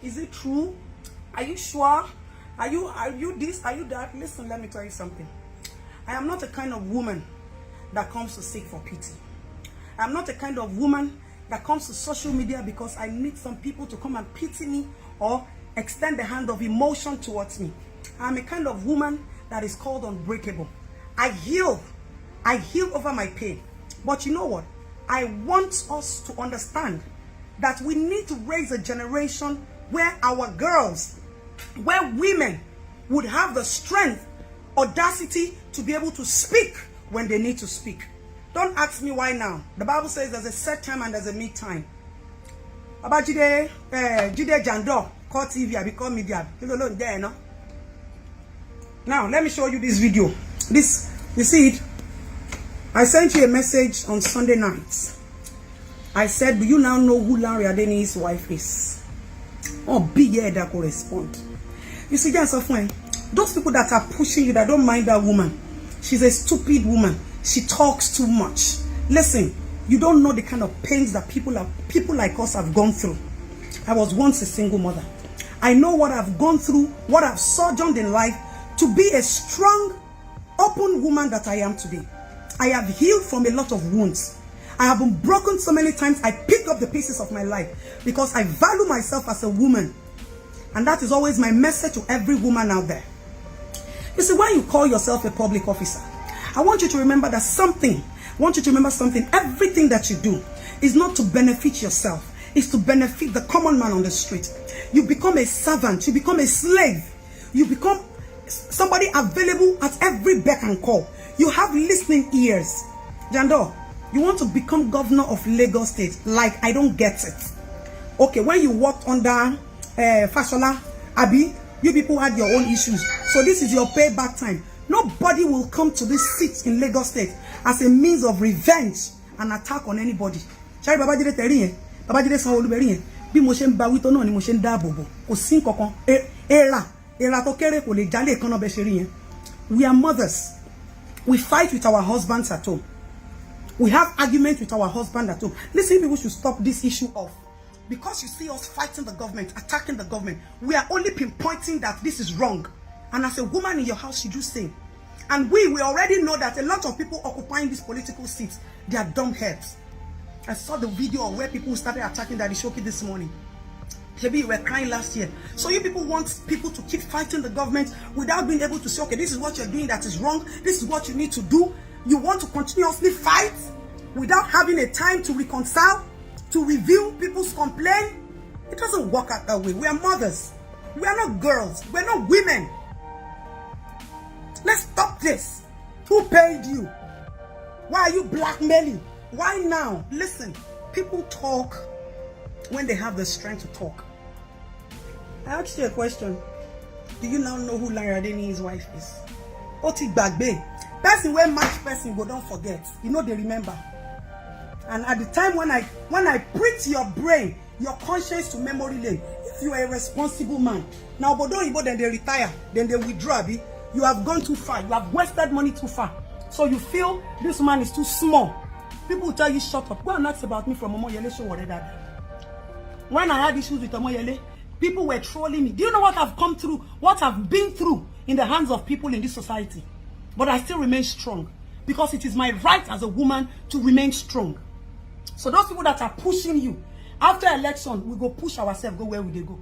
Is it true? Are you sure? Are you this? Are you that? Listen, let me tell you something. I am not the kind of woman that comes to seek for pity. I'm not the kind of woman that comes to social media because I need some people to come and pity me or extend the hand of emotion towards me. I'm a kind of woman that is called unbreakable. I heal over my pain. But you know what? I want us to understand that we need to raise a generation where our girls, where women would have the strength, audacity to be able to speak when they need to speak. Don't ask me why now. The Bible says there's a set time and there's a mid time. About Jide Jandor, call TV, I become media. There, no? Now, let me show you this video. This, you see it? I sent you a message on Sunday night. I said, do you now know who Larry Adeniyi's wife is? Oh, big head that could respond. You see, that's a friend. Those people that are pushing you, that don't mind that woman. She's a stupid woman. She talks too much. Listen, you don't know the kind of pains that people like us have gone through. I was once a single mother. I know what I've gone through, what I've sojourned in life to be a strong, open woman that I am today. I have healed from a lot of wounds. I have been broken so many times. I pick up the pieces of my life because I value myself as a woman. And that is always my message to every woman out there. You see, when you call yourself a public officer, I want you to remember that something. Everything that you do is not to benefit yourself. It's to benefit the common man on the street. You become a servant. You become a slave. You become somebody available at every beck and call. You have listening ears. Jandor, you want to become governor of Lagos State. Like, I don't get it. Okay, when you worked under Fashola, Abi, you people had your own issues. So this is your payback time. Nobody will come to this seat in Lagos State as a means of revenge and attack on anybody. Shari Babajide Teriye, Babajide Sanwo-Olu bí mo ṣe ń bá wí tó náà ni mo ṣe ń dáàbò bò. Kò sí nǹkankan. Era tó kéré kò lè jálè kan náà bẹ́ ṣe rí yẹn. We are mothers. We fight with our husbands at home. We have arguments with our husband at home. Listen, people should stop this issue of, because you see us fighting the government, attacking the government, we are only pinpointing that this is wrong. And as a woman in your house, should you say? And we already know that a lot of people occupying these political seats, they are dumb heads. I saw the video of where people started attacking Daddy Shoki this morning. Maybe you were crying last year. So you people want people to keep fighting the government without being able to say, okay, this is what you're doing that is wrong. This is what you need to do. You want to continuously fight without having a time to reconcile, to review people's complaints. It doesn't work out that way. We are mothers. We are not girls. We're not women. Let's stop this. Who paid you? Why are you blackmailing? Why now? Listen, people talk when they have the strength to talk. I asked you a question. Do you now know who Larry Adeniyi's wife is? Oti Bagbe. Person where match person go, don't forget. You know they remember. And at the time when I pricked your brain, your conscience to memory lane, if you are a responsible man, now but don't then they retire, then they withdraw. You have gone too far. You have wasted money too far. So you feel this man is too small. People will tell you, shut up. Go and ask about me from Omoyele show whatever. When I had issues with Omoyele, people were trolling me. Do you know what I've come through? What I've been through in the hands of people in this society? But I still remain strong. Because it is my right as a woman to remain strong. So those people that are pushing you, after election, we go push ourselves, go where we go.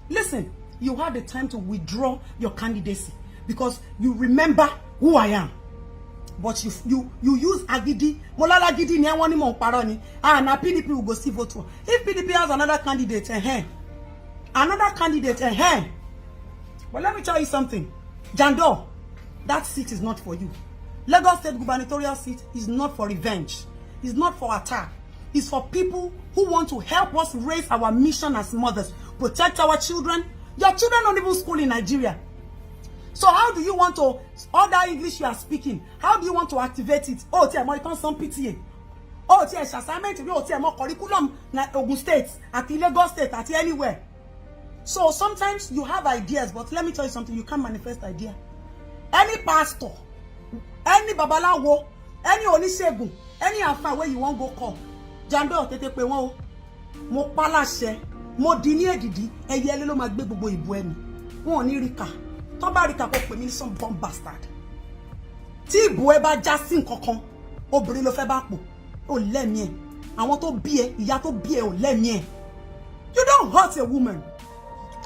Listen, you had the time to withdraw your candidacy. Because you remember who I am. But you use agidi. Molala agidi ni awon ni mo parọ́. Na PDP will go see vote for. If PDP has another candidate, But let me tell you something. Jandor, that seat is not for you. Lagos State gubernatorial seat is not for revenge. It's not for attack. It's for people who want to help us raise our mission as mothers. Protect our children. Your children don't even school in Nigeria. So how do you want to, all that English you are speaking, how do you want to activate it? Oh, tell me, some PTA. Oh, tell assignment, oh, tell more curriculum, na Ogun State, at Lagos State, at anywhere. So sometimes you have ideas, but let me tell you something, you can't manifest idea. Any pastor, any babalawo, any onishegun, any afa where you want go call, Jandor tete pe won o, mo pa láṣẹ, mo di ní èdìdí ẹyẹ lé ló máa gbé gbogbo ìbò ẹni wọn ò ní rí kà tó bá rí kà kó pè mí some bomb bastard tí ìbò ẹ bá já sí nǹkan kan obìnrin ló fẹ́ bá pò ó lẹ́mìí ẹ̀ àwọn tó bí ẹ ìyá tó bí ẹ ò lẹ́mìí ẹ̀. You don't hurt a woman.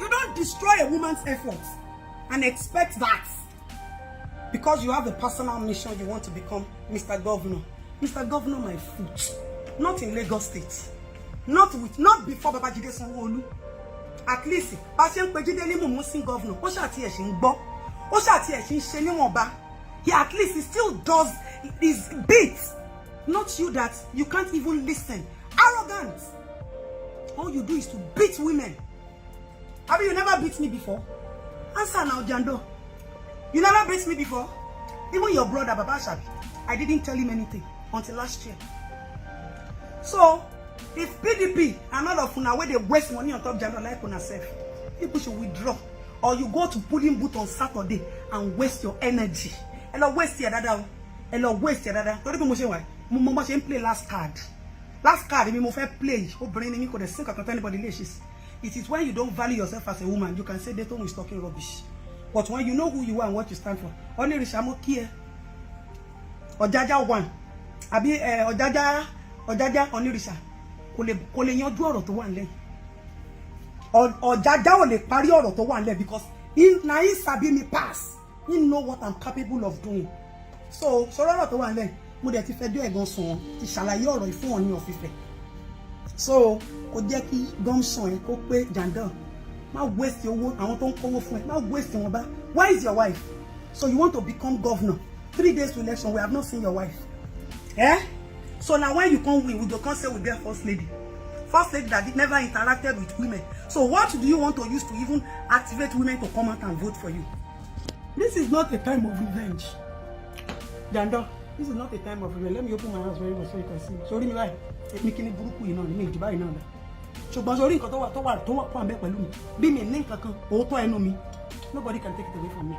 You don't destroy a woman's efforts and expect that because you have a personal mission you want to become Mr. Governor. Mr. Governor, my foot. Not in Lagos State. Not before Babajide Sanwo-Olu. At least, Passion Pejide ni Musin Governor. Ó ṣá ti ẹ̀ ṣe ń gbọ́. Ó ṣá ti ẹ̀ ṣe ń ṣe níwọ̀nba. He at least he still does his bits. Not you that you can't even listen. Arrogant. All you do is to beat women. Have you never beat me before? Answer now, Jandor. You never beat me before? Even your brother, Baba Shabi, I didn't tell him anything until last year. So, if PDP and all of una where they waste money on top Jandor like una self, people should withdraw. Or you go to polling booth on Saturday and waste your energy. Hello, waste your dada. Hello, waste your dada. Don't even say why. Mama she play last card. Last card, me fair play. Oh, brain me could think of anybody lashes. It is when you don't value yourself as a woman, you can say Adetoun is talking rubbish. But when you know who you are and what you stand for, only Rishamo Kie Ojaja one. Abi Ojaja only Risha. Kole yanju ọ̀rọ̀ tó wà nílẹ̀. Ojaja ò lè parí ọ̀rọ̀ tó wà nílẹ̀ because na he sabi me pass. He know what I'm capable of doing. So ọ̀rọ̀ tó wà nílẹ̀. Mo dẹ̀ ti fẹ́ dé ẹ̀gan sùn ti ṣàlàyé ọ̀rọ̀ ìfún wọn ní ọ̀fífẹ́. So kò jẹ́ kí gọ́msàn ẹ̀ kó pé Jandor má waste owó àwọn tó ń kówó fún ẹ má waste wọn bá. Where is your wife? So you want to become governor 3 days to election we have not seen your wife. So now when you come win we go come say we get first lady that never interacted with women. So what do you want to use to even activate women to come out and vote for you? This is not a time of revenge, Jandor. This is not a time of revenge. Let me open my eyes very well so you can see. Sorry me right. Me kini burúkú yìí náà ni me jiba yìí náà. Ṣùgbọ́n sorry nǹkan tó wà pọ̀ ńbẹ̀ pẹ̀lú mi. Bí mi ní nǹkan kan òótọ́ ẹnu mi. Nobody can take it away from me.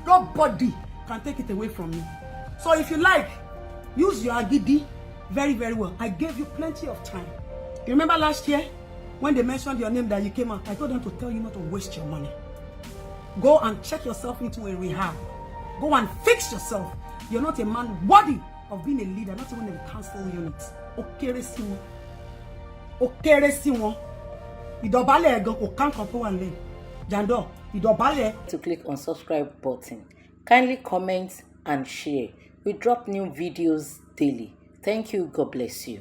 Nobody can take it away from me. So if you like, use your agidi very, very well. I gave you plenty of time. You remember last year when they mentioned your name that you came out? I told them to tell you not to waste your money. Go and check yourself into a rehab. Go and fix yourself. You're not a man worthy of being a leader, not even in the council unit. Okere si won. Okere si won. Ìdọ̀bálẹ̀ gan kò kan kan tó wà nílẹ̀. Jandor, ìdọ̀bálẹ̀. To click on subscribe button. Kindly comment and share. We drop new videos daily. Thank you. God bless you.